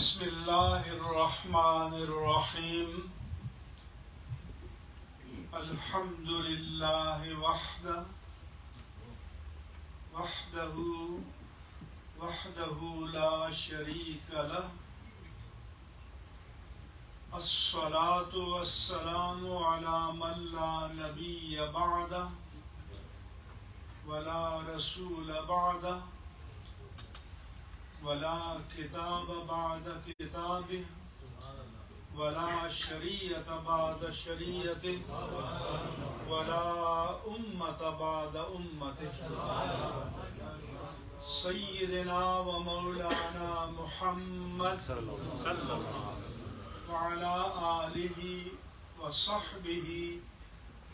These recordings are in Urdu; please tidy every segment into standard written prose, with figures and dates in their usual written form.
بسم اللہ الرحمن الرحیم الحمد للہ وحدہ لا شریک لہ الصلاة والسلام علی من لا نبی بعدہ ولا رسول بعدہ ولا کتاب بعد کتابه ولا شریعت بعد شریعته ولا امت بعد امته سیدنا و مولانا محمد وعلى آلہ وصحبہ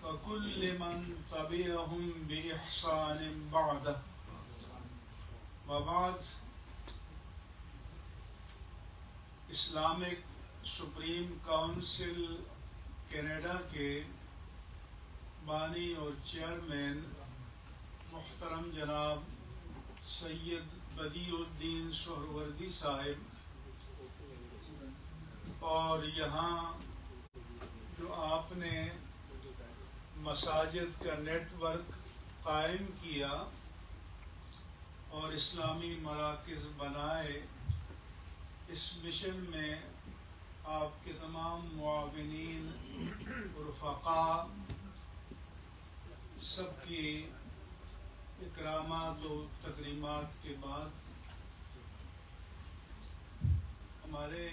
وكل من تبعهم بإحسان بعد وبعد. اسلامک سپریم کونسل کینیڈا کے بانی اور چیئرمین محترم جناب سید بدیع الدین سہروردی صاحب اور یہاں جو آپ نے مساجد کا نیٹ ورک قائم کیا اور اسلامی مراکز بنائے، اس مشن میں آپ کے تمام معاونین رفقاء سب کی اکرامات و تکریمات کے بعد ہمارے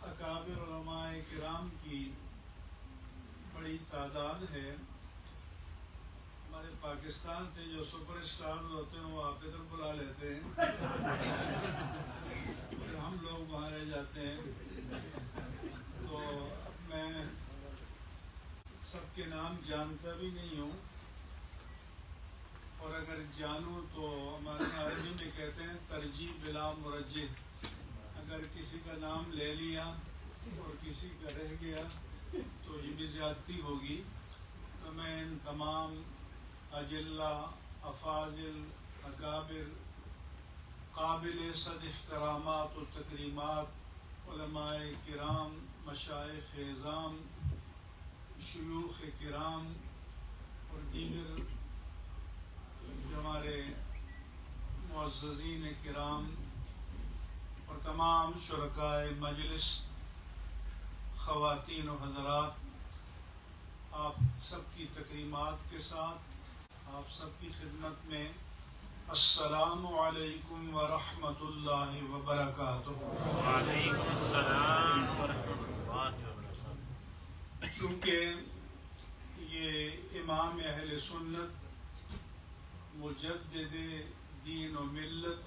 اکابر علماء کرام کی بڑی تعداد ہے. ہمارے پاکستان سے جو سپر اسٹار ہوتے ہیں وہ آپ ادھر بلا لیتے ہیں پھر ہم لوگ وہاں رہ جاتے ہیں. تو میں سب کے نام جانتا بھی نہیں ہوں، اور اگر جانوں تو ہمارے عربی میں کہتے ہیں ترجیح بلا مرجح. اگر کسی کا نام لے لیا اور کسی کا رہ گیا تو یہ بھی زیادتی ہوگی. تو میں ان تمام اجلہ، افاضل، اکابر، قابل صد احترامات و تکریمات، علماء کرام، مشائخ اعظام، شیوخ کرام اور دیگر جو ہمارے معززین کرام اور تمام شرکائے مجلس، خواتین و حضرات، آپ سب کی تکریمات کے ساتھ آپ سب کی خدمت میں السلام علیکم ورحمۃ اللہ وبرکاتہ. وعلیکم السلام ورحمۃ اللہ وبرکاتہ. چونکہ یہ امام اہل سنت مجدد دین و ملت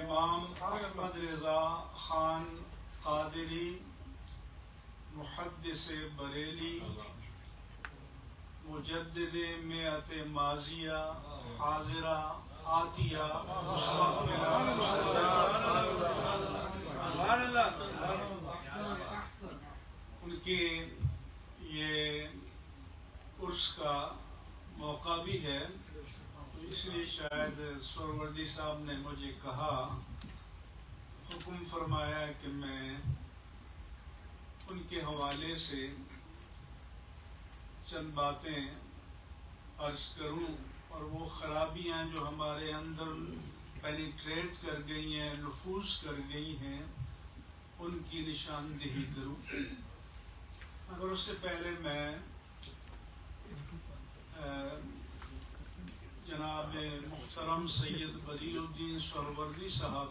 امام احمد رضا خان قادری محدث بریلی مجدد میعت ماضیہ حاضرہ آتیہ ان کے یہ عرس کا موقع بھی ہے، تو اس لیے شاید سہروردی صاحب نے مجھے کہا، حکم فرمایا کہ میں ان کے حوالے سے چند باتیں عرض کروں، اور وہ خرابیاں جو ہمارے اندر پینیٹریٹ کر گئی ہیں، نفوذ کر گئی ہیں، ان کی نشاندہی کروں. مگر اس سے پہلے میں جناب محترم سید بدیع الدین سہروردی صاحب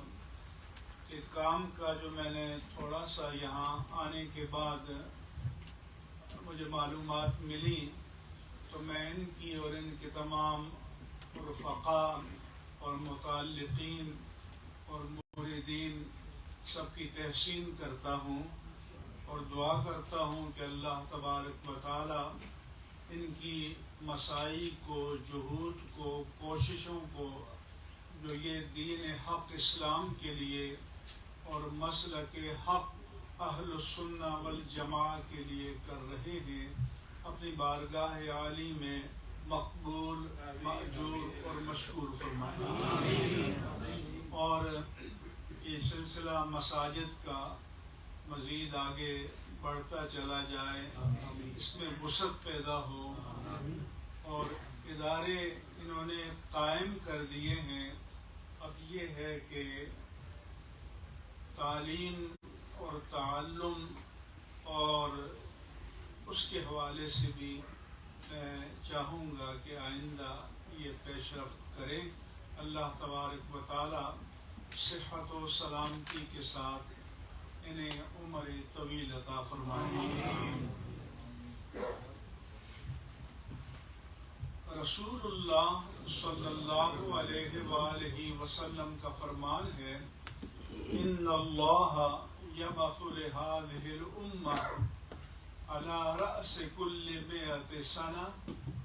کے کام کا جو میں نے تھوڑا سا یہاں آنے کے بعد مجھے معلومات ملی، تو میں ان کی اور ان کے تمام رفقاء اور متعلقین اور مریدین سب کی تحسین کرتا ہوں اور دعا کرتا ہوں کہ اللہ تبارک و تعالی ان کی مساعی کو، جہود کو، کوششوں کو جو یہ دین حق اسلام کے لیے اور مسلک حق اہل السنہ والجماع کے لیے کر رہے ہیں، اپنی بارگاہ عالی میں مقبول، مأجور اور مشکور فرمائے. اور یہ سلسلہ مساجد کا مزید آگے بڑھتا چلا جائے، اس میں وسعت پیدا ہو، اور ادارے انہوں نے قائم کر دیے ہیں۔ اب یہ ہے کہ تعلیم اور تعلم اور اس کے حوالے سے بھی میں چاہوں گا کہ آئندہ یہ پیش رفت کریں۔ اللہ تبارک و تعالی صحت و سلامتی کے ساتھ انہیں عمر طویل عطا فرمائے۔ رسول اللہ صلی اللہ علیہ وآلہ وسلم کا فرمان ہے، ان اللہ یبعث لہذہ الامہ علی رأس کل مئۃ سنہ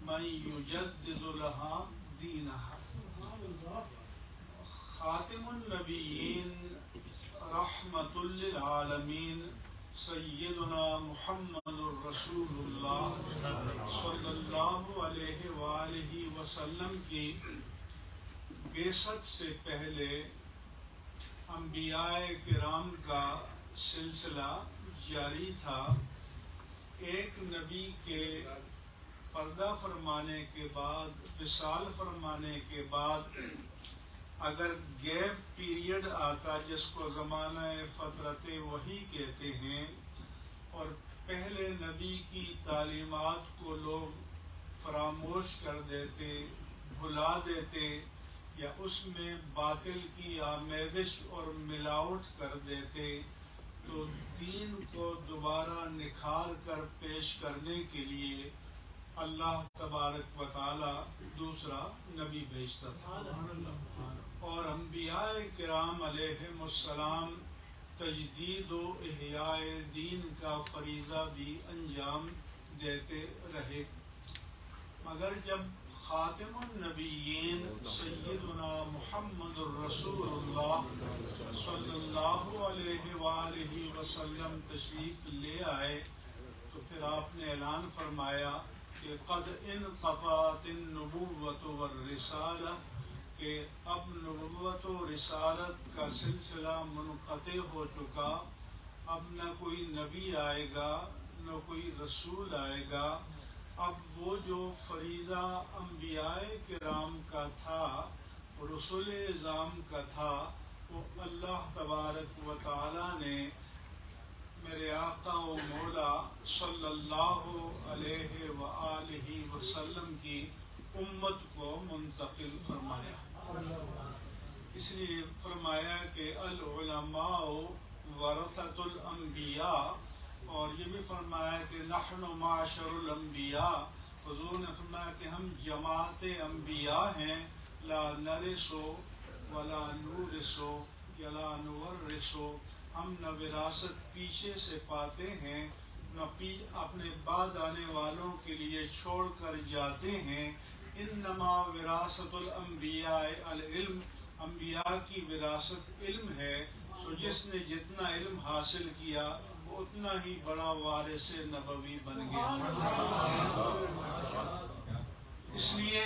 من یجدد لها دینہا۔ خاتم النبیین رحمت للعالمین سیدنا محمد رسول اللہ صلی اللہ علیہ وآلہ وسلم کی بعثت سے پہلے انبیاء کرام کا سلسلہ جاری تھا۔ ایک نبی کے پردہ فرمانے کے بعد، وصال فرمانے کے بعد اگر گیپ پیریڈ آتا جس کو زمانہ فترت وحی کہتے ہیں، اور پہلے نبی کی تعلیمات کو لوگ فراموش کر دیتے، بھلا دیتے، یا اس میں باطل کی آمیزش اور ملاوٹ کر دیتے، تو دین کو دوبارہ نکھار کر پیش کرنے کے لیے اللہ تبارک و تعالی دوسرا نبی بھیجتا تھا، اور انبیاء کرام علیہم السلام تجدید و احیاء دین کا فریضہ بھی انجام دیتے رہے، مگر جب خاتم النبیین سیدنا محمد الرسول اللہ صلی اللہ علیہ وآلہ وسلم تشریف لے آئے تو پھر آپ نے اعلان فرمایا کہ قد انقطعت النبوۃ والرسالہ، کہ اب نبوت و رسالت کا سلسلہ منقطع ہو چکا، اب نہ کوئی نبی آئے گا نہ کوئی رسول آئے گا، اب وہ جو فریضہ انبیاء کرام کا تھا، رسول اعظام کا تھا، وہ اللہ تبارک و تعالی نے میرے آقا و مولا صلی اللہ علیہ وآلہ وسلم کی امت کو منتقل فرمایا۔ اس لیے فرمایا کہ العلماء ورثۃ الانبیاء، اور یہ بھی فرمایا کہ نحن معاشر الانبیاء، حضور نے فرمایا کہ ہم جماعت انبیاء ہیں، لا نرث ولا نورث ولا نورث، ہم نہ وراثت پیچھے سے پاتے ہیں نہ اپنے بعد آنے والوں کے لیے چھوڑ کر جاتے ہیں۔ انما وراثت الانبیاء العلم، انبیاء کی وراثت علم ہے، تو جس نے جتنا علم حاصل کیا وہ اتنا ہی بڑا وارث نبوی بن گیا۔ اس لیے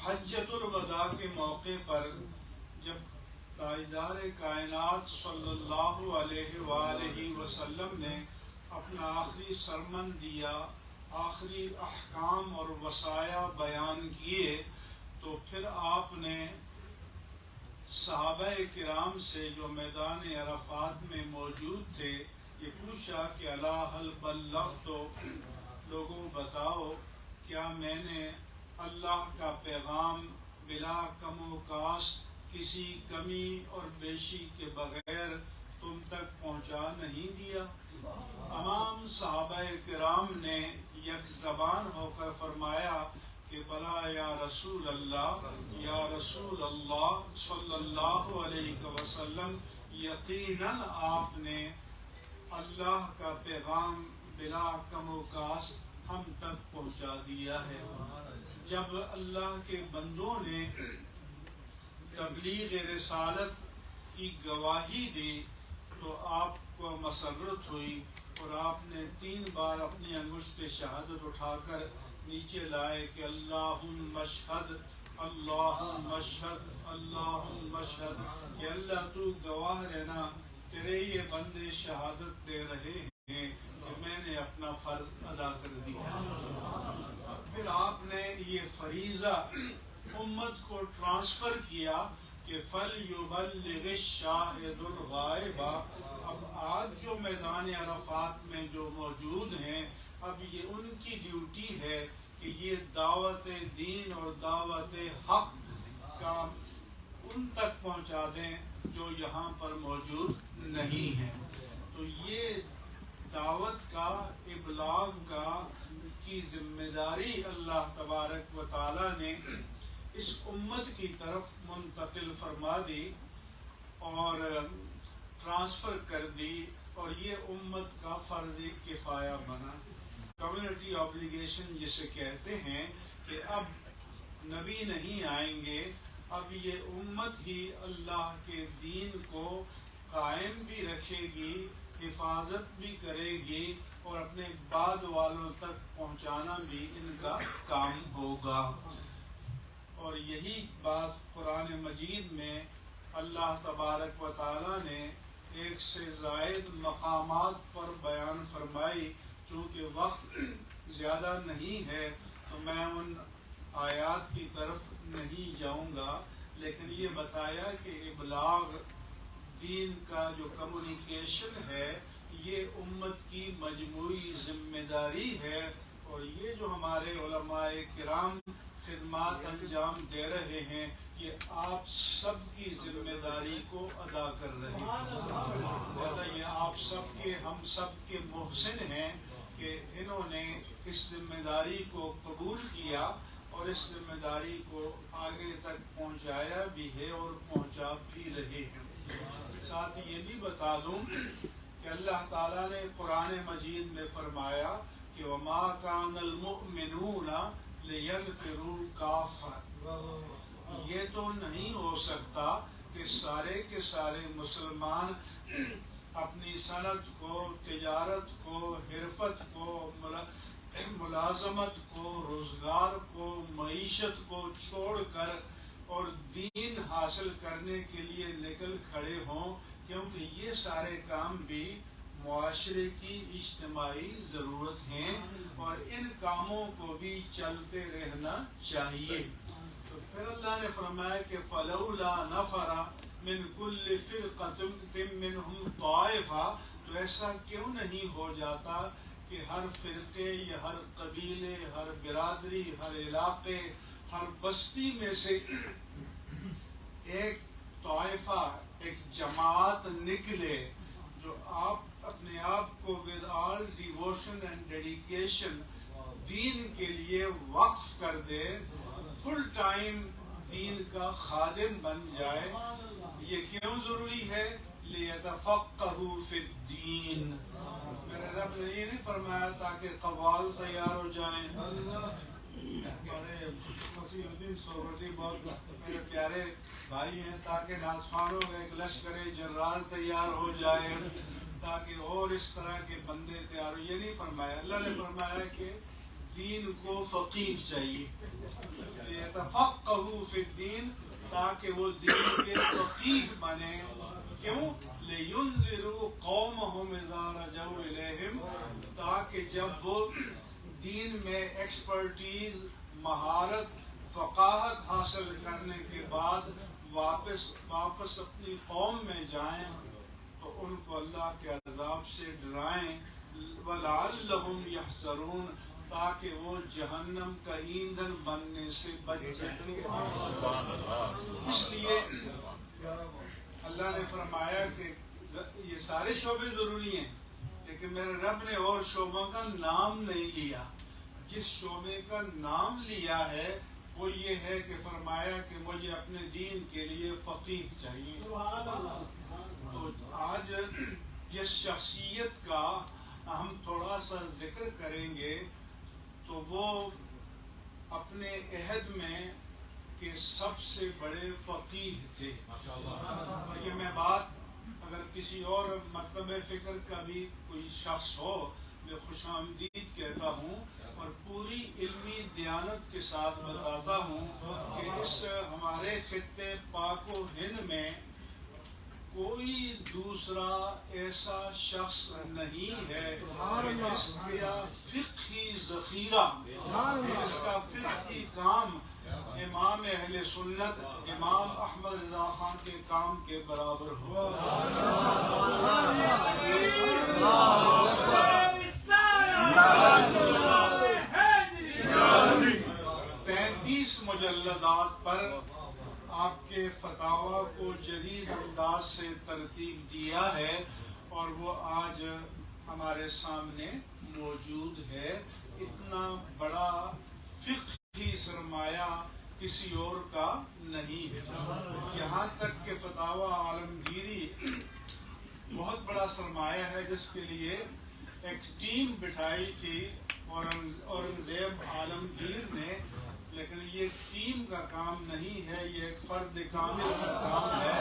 حجۃ الوداع کے موقع پر جب تاجدار کائنات صلی اللہ علیہ وآلہ وسلم نے اپنا آخری سرمن دیا، آخری احکام اور وصایا بیان کیے، تو پھر آپ نے صحابہ کرام سے جو میدان عرفات میں موجود تھے یہ پوچھا کہ الا هل بلغت، لوگوں بتاؤ کیا میں نے اللہ کا پیغام بلا کم و کاست، کسی کمی اور بیشی کے بغیر تم تک پہنچا نہیں دیا؟ تمام صحابہ کرام نے یک زبان ہو کر فرمایا کہ بلا یا رسول اللہ، یا رسول اللہ صلی اللہ علیہ وسلم، یقیناً آپ نے اللہ کا پیغام بلا کم و کاست ہم تک پہنچا دیا ہے۔ جب اللہ کے بندوں نے تبلیغ رسالت کی گواہی دی تو آپ کو مسرت ہوئی، اور آپ نے 3 بار اپنی انگشت پہ شہادت اٹھا کر نیچے لائے کہ اللہم اشہد، اللہم اشہد، اللہم اشہد، کہ اللہ اللہ تو گواہ رہنا تیرے یہ بندے شہادت دے رہے ہیں کہ میں نے اپنا فرض ادا کر دیا. پھر آپ نے یہ فریضہ امت کو ٹرانسفر کیا کہ فَلْيُبَلِّغِ الشَّاهِدُ الْغَائِبَ. اب آج جو میدان عرفات میں جو موجود ہیں اب یہ ان کی ڈیوٹی ہے کہ یہ دعوت دین اور دعوت حق کا ان تک پہنچا دیں جو یہاں پر موجود نہیں ہیں. تو یہ دعوت کا ابلاغ کا کی ذمہ داری اللہ تبارک و تعالی نے اس امت کی طرف منتقل فرما دی اور ٹرانسفر کر دی اور یہ امت کا فرض کفایہ بنا. کمیونٹی آبلیگیشن جسے کہتے ہیں کہ اب نبی نہیں آئیں گے، اب یہ امت ہی اللہ کے دین کو قائم بھی رکھے گی، حفاظت بھی کرے گی اور اپنے بعد والوں تک پہنچانا بھی ان کا کام ہوگا. اور یہی بات قرآن مجید میں اللہ تبارک و تعالی نے ایک سے زائد مقامات پر بیان فرمائی. چونکہ وقت زیادہ نہیں ہے تو میں ان آیات کی طرف نہیں جاؤں گا، لیکن یہ بتایا کہ ابلاغ دین کا جو کمیونیکیشن ہے یہ امت کی مجموعی ذمہ داری ہے. اور یہ جو ہمارے علماء کرام خدمات انجام دے رہے ہیں یہ آپ سب کی ذمہ داری کو ادا کر رہے ہیں. یہ آپ سب کے ہم سب کے محسن ہیں کہ انہوں نے اس ذمہ داری کو قبول کیا اور اس ذمہ داری کو آگے تک پہنچایا بھی ہے اور پہنچا بھی رہے ہیں. ساتھ یہ بھی بتا دوں کہ اللہ تعالیٰ نے قرآن مجید میں فرمایا کہ وَمَا كَانَ الْمُؤْمِنُونَ لِيَنْفِرُوا كَافَّةً. یہ تو نہیں ہو سکتا کہ سارے کے سارے مسلمان اپنی صنعت کو، تجارت کو، حرفت کو، ملازمت کو، روزگار کو، معیشت کو چھوڑ کر اور دین حاصل کرنے کے لیے نکل کھڑے ہوں، کیونکہ یہ سارے کام بھی معاشرے کی اجتماعی ضرورت ہیں اور ان کاموں کو بھی چلتے رہنا چاہیے. تو پھر اللہ نے فرمایا کہ فَلَوْلَا نَفَرَ مِنْ كُلِّ فِرْقَةٍ مِّنْهُمْ طَائِفَةٌ. تو ایسا کیوں نہیں ہو جاتا کہ ہر فرقے یا ہر قبیلے، ہر برادری، ہر علاقے، ہر بستی میں سے ایک طائفہ، ایک جماعت نکلے جو آپ اپنے آپ کو with all devotion and dedication دین کے لیے وقف کر دے، فل ٹائم دین کا خادم بن جائے. یہ کیوں ضروری ہے؟ لِيَتَفَقَّهُوا فِي الدِّينِ. میرے رب نے یہ نہیں فرمایا تاکہ قوال تیار ہو جائیں. بڑے مسیح الدین سہروردی بہت میرے پیارے بھائی ہیں، تاکہ ناصحانوں کا ایک لشکر جنرال تیار ہو جائے، تاکہ اور اس طرح کے بندے تیار ہو. یہ نہیں فرمایا. اللہ نے فرمایا کہ دین کو فقیہ چاہیے، لِيَتَفَقَّهُوا فِي الدِّينِ، تاکہ وہ دین کے فقیہ بنے. کیوں؟ لِيُنذِرُوا قَوْمَهُمْ إِذَا رَجَعُوا إِلَيْهِمْ. تاکہ جب وہ دین میں ایکسپرٹیز، مہارت، فقاہت حاصل کرنے کے بعد واپس اپنی قوم میں جائیں تو ان کو اللہ کے عذاب سے ڈرائیں. وَلَعَلَّهُمْ يَحْذَرُونَ، تاکہ وہ جہنم کا ایندھن بننے سے بچ جائیں. اس لیے اللہ نے فرمایا کہ یہ سارے شعبے ضروری ہیں، لیکن میرے رب نے اور شعبوں کا نام نہیں لیا. جس شعبے کا نام لیا ہے وہ یہ ہے کہ فرمایا کہ مجھے اپنے دین کے لیے فقیہ چاہیے. تو آج جس شخصیت کا ہم تھوڑا سا ذکر کریں گے تو وہ اپنے عہد میں کہ سب سے بڑے فقیہ تھے. یہ میں بات اگر کسی اور مکتب فکر کا بھی کوئی شخص ہو میں خوش آمدید کہتا ہوں اور پوری علمی دیانت کے ساتھ بتاتا ہوں کہ اس ہمارے خطے پاک و ہند میں دوسرا ایسا شخص نہیں ہے جس کا فقہی ذخیرہ، جس کا فقہی کام امام اہل سنت امام احمد رضا خان کے کام کے برابر ہو۔ 33 مجلدات پر آپ کے فتاویٰ کو جدید انداز سے ترتیب دیا ہے اور وہ آج ہمارے سامنے موجود ہے۔ اتنا بڑا فقہی سرمایہ کسی اور کا نہیں ہے، یہاں تک کہ فتاویٰ عالمگیری بہت بڑا سرمایہ ہے جس کے لیے ایک ٹیم بٹھائی تھی اورنگزیب عالمگیر نے، لیکن یہ ٹیم کا کام نہیں ہے، یہ ایک فرد کامل کا کام ہے۔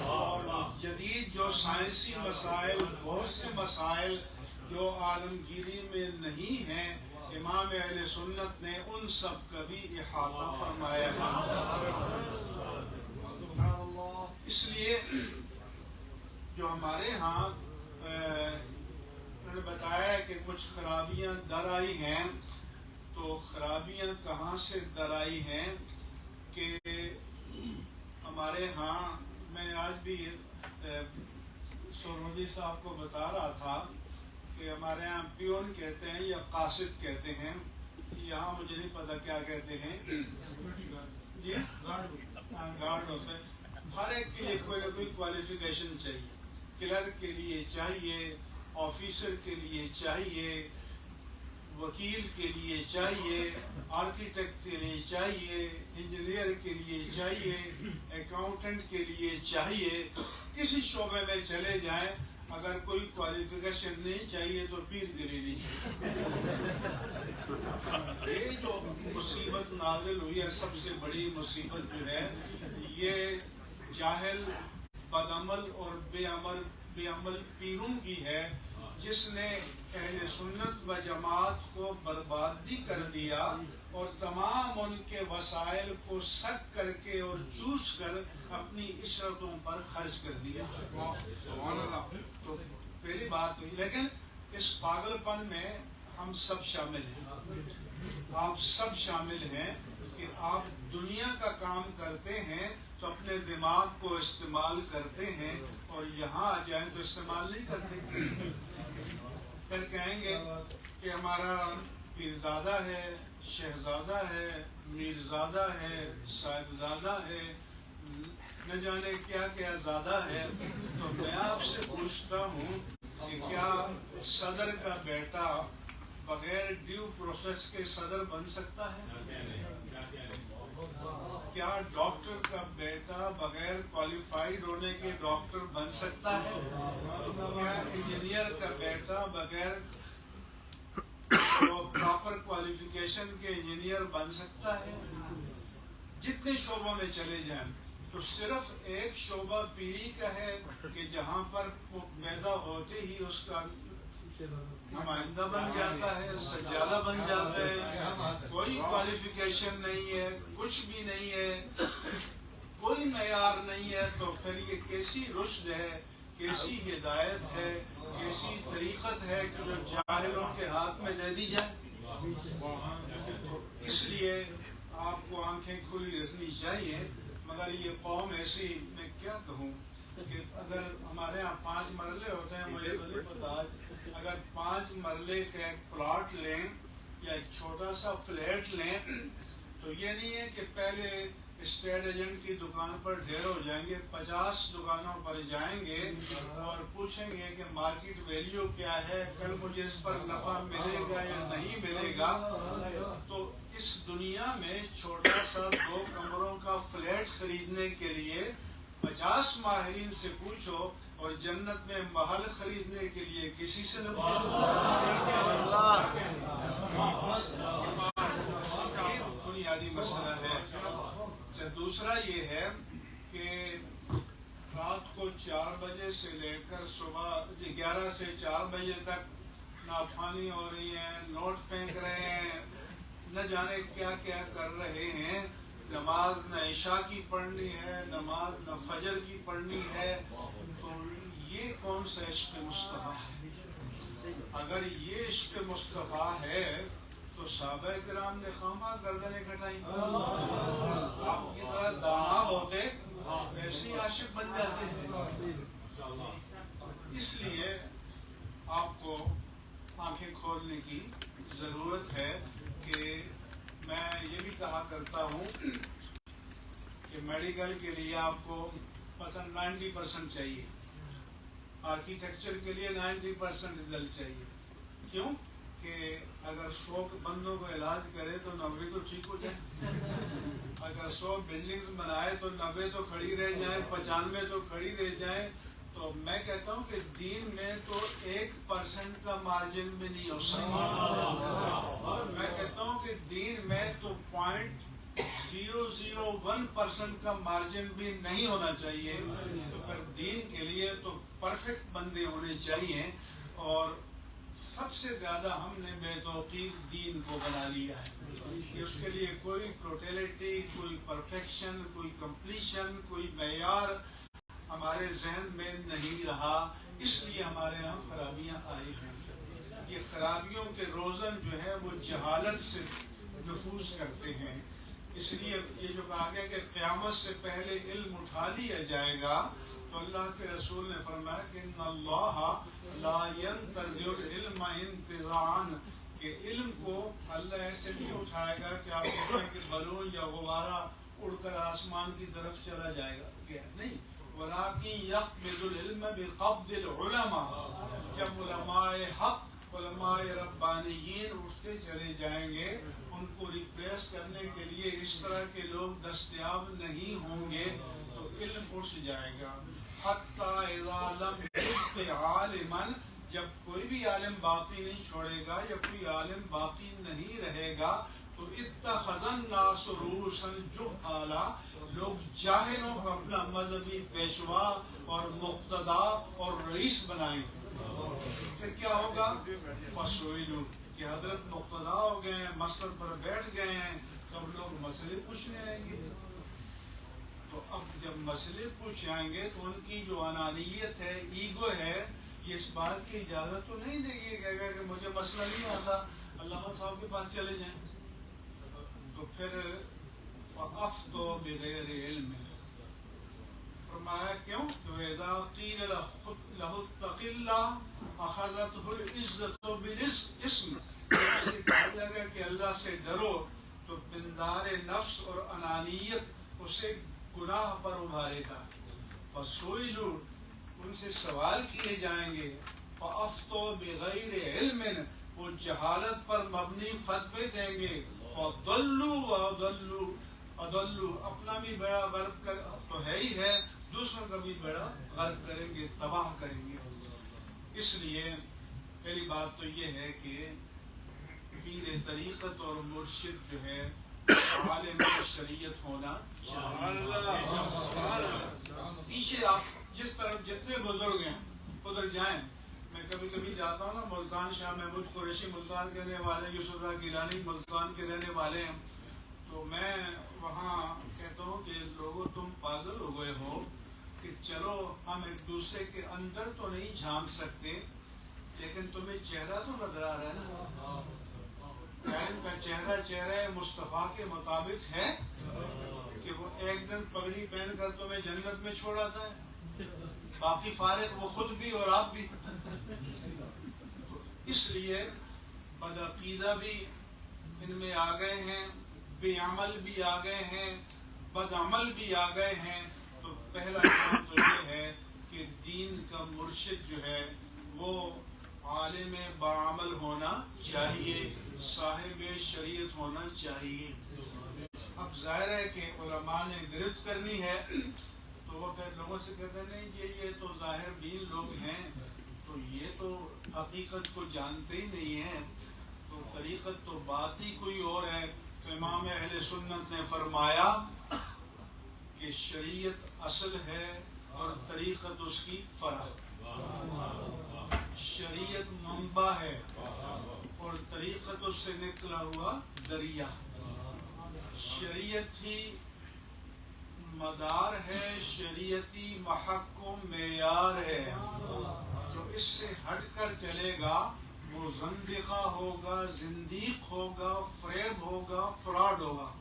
اور جدید جو سائنسی مسائل، بہت سے مسائل جو عالمگیری میں نہیں ہیں، امام اہل سنت نے ان سب کا بھی احاطہ فرمایا ہے۔ اس لیے جو ہمارے ہاں انہوں نے بتایا کہ کچھ خرابیاں در آئی ہیں، تو خرابیاں کہاں سے در آئی ہیں کہ ہمارے ہاں، میں آج بھی سورمدی صاحب کو بتا رہا تھا کہ ہمارے ہاں پیون کہتے ہیں یا قاصد کہتے ہیں، یہاں مجھے نہیں پتا کیا کہتے ہیں، جی گارڈ ہوتے ہیں۔ ہر ایک کے لیے کوئی نہ کوئی کوالیفیکیشن چاہیے، کلرک کے لیے چاہیے، آفیسر کے لیے چاہیے، وکیل کے لیے چاہیے، آرکیٹیکٹ کے لیے چاہیے، انجینئر کے لیے چاہیے، اکاؤنٹنٹ کے لیے چاہیے۔ کسی شعبے میں چلے جائیں، اگر کوئی کوالیفیکیشن نہیں چاہیے تو پیر کے لیے نہیں چاہیے۔ یہ جو مصیبت نازل ہوئی ہے، سب سے بڑی مصیبت جو ہے، یہ جاہل، بدعمل اور بے عمل پیروں کی ہے، جس نے اہل سنت و جماعت کو برباد بھی کر دیا اور تمام ان کے وسائل کو سک کر کے اور چوس کر اپنی عشرتوں پر خرچ کر دیا۔ تو پہلی بات ہوئی، لیکن اس پاگل پن میں ہم سب شامل ہیں، آپ سب شامل ہیں کہ آپ دنیا کا کام کرتے ہیں تو اپنے دماغ کو استعمال کرتے ہیں، اور یہاں آ جائیں تو استعمال نہیں کرتے۔ پھر کہیں گے کہ ہمارا پیرزادہ ہے، شہزادہ ہے، میرزادہ ہے، صاحبزادہ ہے، نہ جانے کیا کیا زیادہ ہے۔ تو میں آپ سے پوچھتا ہوں کہ کیا صدر کا بیٹا بغیر ڈیو پروسیس کے صدر بن سکتا ہے؟ کیا ڈاکٹر کا بیٹا بغیر کوالیفائڈ ہونے کے ڈاکٹر بن سکتا ہے؟ کیا انجینئر کا بیٹا بغیر پراپر کوالیفیکیشن کے انجینئر بن سکتا ہے؟ جتنے شعبوں میں چلے جائیں تو صرف ایک شعبہ پیری کا ہے کہ جہاں پر پیدا ہوتے ہی اس کا نمائندہ بن جاتا ہے، سجادہ بن جاتا ہے، کوئی کوالیفیکیشن نہیں ہے، کچھ بھی نہیں ہے، کوئی معیار نہیں ہے۔ تو پھر یہ کیسی رشد ہے، کیسی ہدایت ہے، کیسی طریقت ہے کہ جو جاہلوں کے ہاتھ میں دے دی جائے؟ اس لیے آپ کو آنکھیں کھلی رکھنی چاہیے۔ مگر یہ قوم ایسی، میں کیا کہوں کہ اگر ہمارے یہاں 5 مرلے ہوتے ہیں، مجھے تو نہیں پتا، اگر 5 مرلے کا ایک پلاٹ لیں یا ایک چھوٹا سا فلیٹ لیں تو یہ نہیں ہے کہ پہلے اسٹیٹ ایجنٹ کی دکان پر ڈھیر ہو جائیں گے، 50 دکانوں پر جائیں گے اور پوچھیں گے کہ مارکیٹ ویلیو کیا ہے، کل مجھے اس پر نفع ملے گا یا نہیں ملے گا۔ تو اس دنیا میں چھوٹا سا 2 کمروں کا فلیٹ خریدنے کے لیے 50 ماہرین سے پوچھو، اور جنت میں محل خریدنے کے لیے کسی سے نہ پوچھو۔ یہ بنیادی مسئلہ ہے۔ دوسرا یہ ہے کہ رات کو 4 بجے سے لے کر صبح 11 سے 4 بجے تک ناپخانی ہو رہی ہے، نوٹ پھینک رہے ہیں، نہ جانے کیا کیا کر رہے ہیں۔ نماز نہ عشاء کی پڑھنی ہے، نماز نہ فجر کی پڑھنی ہے۔ تو یہ کون سا عشق مصطفیٰ ہے؟ اگر یہ عشق مصطفیٰ ہے تو صحابہ کرام نے خواہ گردنیں کٹائیں، آپ کی طرح دانا ہوتے ایسے ہی عاشق بن جاتے ہیں۔ اس لیے آپ کو آنکھیں کھولنے کی ضرورت ہے کہ میں یہ بھی کہا کرتا ہوں کہ میڈیکل کے لیے آپ کو مثلا 90% چاہیے، آرکیٹیکچر کے لیے 90% رزلٹ چاہیے۔ کیوں کہ اگر 100 بندوں کو علاج کرے تو 90 تو ٹھیک ہو جائے، اگر 100 بلڈنگز بنائے تو 90 تو کھڑی رہ جائیں، 95 تو کھڑی رہ جائیں۔ تو میں کہتا ہوں کہ دین میں تو 1% کا مارجن بھی نہیں ہو سکتا، میں کہتا ہوں کہ دین میں تو 0.001% کا مارجن بھی نہیں ہونا چاہیے۔ تو پھر دین کے لیے تو پرفیکٹ بندے ہونے چاہیے، اور سب سے زیادہ ہم نے بے توقیق دین کو بنا لیا ہے کہ اس کے لیے کوئی ٹوٹیلٹی، کوئی پرفیکشن، کوئی کمپلیشن، کوئی معیار ہمارے ذہن میں نہیں رہا، اس لیے ہمارے یہاں خرابیاں آئی ہیں۔ یہ خرابیوں کے روزن جو ہے وہ جہالت سے نفوذ کرتے ہیں۔ اس لیے یہ جو کہا گیا کہ قیامت سے پہلے علم اٹھا لیا جائے گا، تو اللہ کے رسول نے فرمایا کہ ان اللہ لا ينتظر العلم انتظاعا، کہ علم کو اللہ ایسے نہیں اٹھائے گا کہ آپ کہیں کہ بلون یا غبارہ اڑ کر آسمان کی طرف چلا جائے گا، کیا نہیں، ولیکن یقبض العلم بقبض العلماء، جب علماء حق، علماء ربانیین اٹھتے چلے جائیں گے، ان کو ریپلیس کرنے کے لیے اس طرح کے لوگ دستیاب نہیں ہوں گے، تو علم اٹھ جائے گا۔ حتی اذا لم يبق عالما، جب کوئی بھی عالم باقی نہیں چھوڑے گا یا کوئی عالم باقی نہیں رہے گا، تو اتخذ الناس رؤوسا جہالا، لوگ جاہلوں کو اپنا مذہبی پیشوا اور مقتدا اور رئیس بنائیں گے۔ پھر کیا ہوگا؟ فسئلوا، کہ حضرت مقتدا ہو گئے ہیں، مسجد پر بیٹھ گئے ہیں، تو اب لوگ مسئلے پوچھنے آئیں گے۔ تو اب جب مسئلے پوچھ آئیں گے تو ان کی جو انانیت ہے، ایگو ہے، یہ اس بات کی اجازت تو نہیں دے گی کہ مجھے مسئلہ نہیں آتا، علامہ صاحب کے پاس چلے جائیں۔ تو پھر فَأَفْتُوا بِغَيْرِ عِلْمٍ، فرمایا کیوں کہ وَإِذَا قِيلَ لَهُ اتَّقِ اللَّهَ أَخَذَتْهُ الْعِزَّةُ بِالْإِثْمِ، اسے کہا جائے گا کہ اللہ سے ڈرو، تو پندار نفس اور انانیت اسے گناہ پر ابھارے گا۔ فَسُئِلُوا، ان سے سوال کیے جائیں گے، فَأَفْتُوا بِغَيْرِ عِلْمٍ، وہ جہالت پر مبنی فتوے دیں گے، فَضَلُّوا وَأَضَلُّوا، اپنا بھی بیڑا غرق کر تو ہے ہی ہے، دوسروں کا بھی بیڑا غرق کریں گے، تباہ کریں گے۔ اس لیے پہلی بات تو یہ ہے کہ پیر طریقت اور مرشد جو ہے عالم شریعت ہونا چاہیے۔ پیچھے آپ جس طرف جتنے بزرگ ہیں ادھر جائیں، میں کبھی کبھی جاتا ہوں نا ملتان، شاہ محمود قریشی ملتان کے رہنے والے، یوسف اللہ گیلانی ملتان کے رہنے والے ہیں، تو میں وہاں کہتا ہوں کہ لوگوں تم پاگل ہو گئے ہو کہ چلو ہم ایک دوسرے کے اندر تو نہیں جھانک سکتے، لیکن تمہیں چہرہ تو نظر آ رہا ہے نا، قائم کا چہرہ چہرہ مصطفیٰ کے مطابق ہے کہ وہ ایک دن پگڑی پہن کر تمہیں جنت میں چھوڑ آتا ہے، باقی فارغ وہ خود بھی اور آپ بھی۔ اس لیے بدعقیدہ بھی ان میں آ گئے ہیں، بے عمل بھی آ گئے ہیں، بد عمل بھی آ گئے ہیں۔ تو پہلا کام تو یہ ہے کہ دین کا مرشد جو ہے وہ عالم باعمل ہونا چاہیے، صاحب شریعت ہونا چاہیے۔ اب ظاہر ہے کہ علماء نے گرفت کرنی ہے، تو وہ پھر لوگوں سے کہتے ہیں نہیں یہ تو ظاہر بین لوگ ہیں، تو یہ تو حقیقت کو جانتے ہی نہیں ہیں، تو طریقت تو بات ہی کوئی اور ہے۔ تو امام اہل سنت نے فرمایا کہ شریعت اصل ہے اور طریقت اس کی فرع، شریعت منبع ہے اور طریقت اس سے نکلا ہوا دریا، شریعت ہی مدار ہے، شریعتی محکم معیار ہے. جو اس سے ہٹ کر چلے گا وہ زندقہ ہوگا، زندیق ہوگا، فریب ہوگا، فراڈ ہوگا.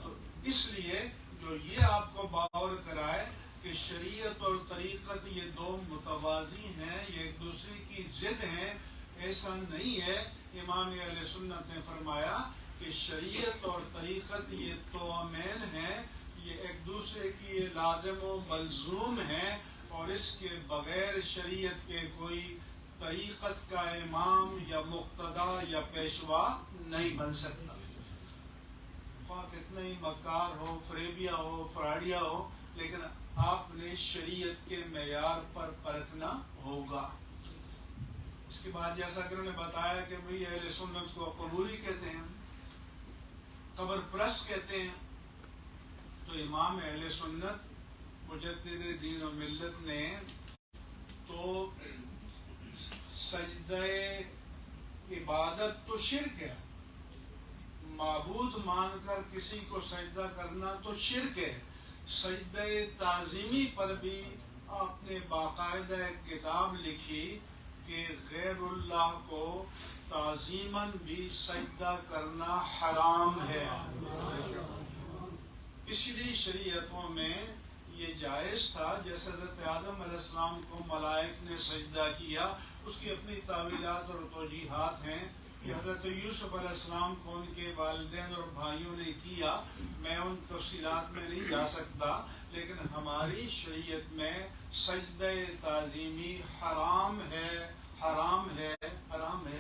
تو اس لیے جو یہ آپ کو باور کرائے کہ شریعت اور طریقت یہ دو متوازی ہیں، یہ ایک دوسرے کی ضد ہیں، ایسا نہیں ہے. امام اہل سنت نے فرمایا کہ شریعت اور طریقت یہ توامین ہیں، یہ ایک دوسرے کی لازم و ملزوم ہیں، اور اس کے بغیر شریعت کے کوئی طریقت کا امام یا مقتدا یا پیشوا نہیں بن سکتا. خواہ کتنا ہی مکار ہو، فریبیا ہو، فراڈیا ہو، لیکن آپ نے شریعت کے معیار پر پرکھنا ہوگا. اس کے بعد جیسا کہ انہوں نے بتایا کہ بھئی اہل سنت کو قبوری کہتے ہیں، قبر پرست کہتے ہیں. تو امام اہل سنت مجدد دین و ملت نے تو سجدہ عبادت تو شرک ہے، معبود مان کر کسی کو سجدہ کرنا تو شرک ہے. سجدہ تعظیمی پر بھی آپ نے باقاعدہ ایک کتاب لکھی کہ غیر اللہ کو تعظیماً بھی سجدہ کرنا حرام ہے. اس لیے شریعتوں میں یہ جائز تھا. جیسے حضرت آدم علیہ السلام کو ملائک نے سجدہ کیا، اس کی اپنی تعویلات اور توجیحات ہیں. کہ حضرت یوسف علیہ السلام کو ان کے والدین اور بھائیوں نے کیا، میں ان تفصیلات میں نہیں جا سکتا، لیکن ہماری شریعت میں سجدہ تعظیمی حرام ہے، حرام ہے، حرام ہے.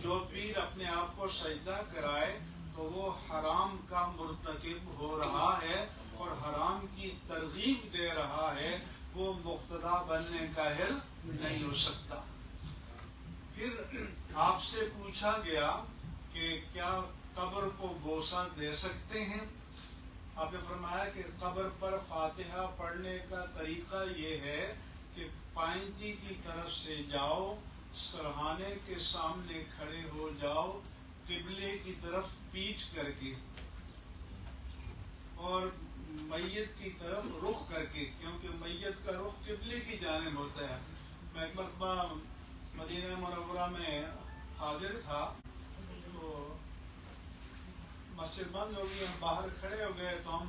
جو پیر اپنے آپ کو سجدہ کرائے تو وہ حرام کا مرتکب ہو رہا ہے اور حرام کی ترغیب دے رہا ہے، وہ مقتدا بننے کا اہل نہیں ہو سکتا. پھر آپ سے پوچھا گیا کہ کیا قبر کو بوسہ دے سکتے ہیں؟ آپ نے فرمایا کہ قبر پر فاتحہ پڑھنے کا طریقہ یہ ہے کہ پائنتی کی طرف سے جاؤ، سرہانے کے سامنے کھڑے ہو جاؤ، قبلے کی طرف پیٹھ کر کے اور میت کی طرف رخ کر کے، کیونکہ میت کا رخ قبلے کی جانب ہوتا ہے. میں ایک مرتبہ مدینہ منورہ میں حاضر تھا، تو مسجد بند ہو گئی، ہم باہر کھڑے ہو گئے تو ہم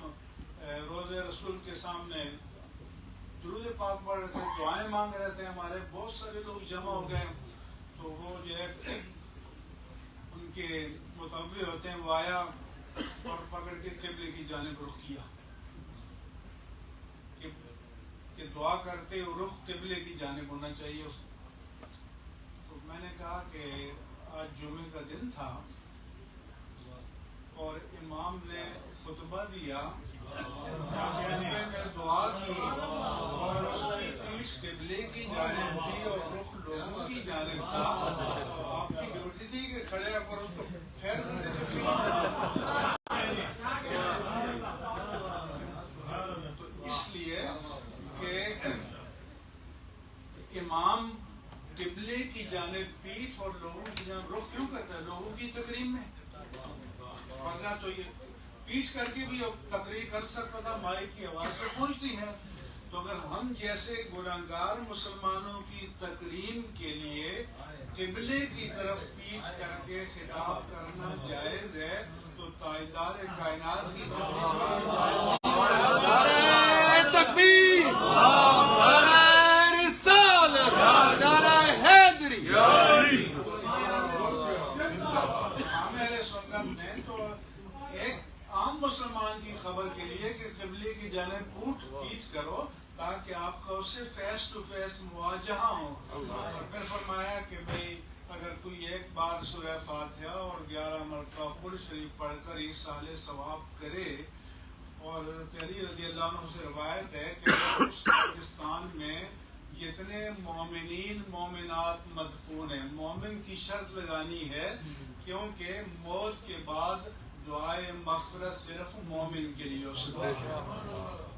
روضہ رسول کے سامنے درود پاک پڑھ رہے تھے، دعائیں مانگ رہے تھے. ہمارے بہت سارے لوگ جمع ہو گئے، تو وہ جو ہے ان کے متوجہ ہوتے ہیں، وہ آیا اور پکڑ کے قبلے کی جانب رخ کیا کہ دعا کرتے ہو رخ قبلے کی جانب ہونا چاہیے. تو میں نے کہا کہ آج جمعے کا دن تھا اور امام نے خطبہ دیا، میں دعا کی اور اس کی پیٹھ قبلے کی جانب تھی اور رخ لوگوں کی جانب تھا. آپ کی ڈیوٹی تھی کہ کھڑے ہو کر اس کو خیر کرتے تو اس لیے کہ امام قبلے کی جانب پیٹھ اور لوگوں کی جانب رخ کیوں کرتا ہے؟ لوگوں کی تقریم میں، ورنہ تو یہ پیٹھ کر کے بھی تقریر کر سکتا تھا، مائک کی آواز سے پہنچتی ہے. تو اگر ہم جیسے گناہگار مسلمانوں کی تکریم کے لیے قبلے کی طرف پیٹھ کر کے خطاب کرنا جائز ہے تو تاجدار کائنات کی تکبیر، نعرہ رسالت، نعرہ حیدری. عام مسلمان کی خبر کے لیے کہ قبلے کی جانب پیٹھ کرو تاکہ آپ کا اس سے فیس ٹو فیس مواجہہ ہو. اور پھر فرمایا کہ بھئی اگر کوئی ایک بار سورہ فاتحہ اور 11 مرتبہ قل شریف پڑھ کر ایصال ثواب کرے. اور علی رضی اللہ عنہ سے روایت ہے کہ اس پاکستان میں جتنے مومنین مومنات مدفون ہیں، مومن کی شرط لگانی ہے کیونکہ موت کے بعد دعائے مغفرت صرف مومن کے لیے ہو سکتا ہے.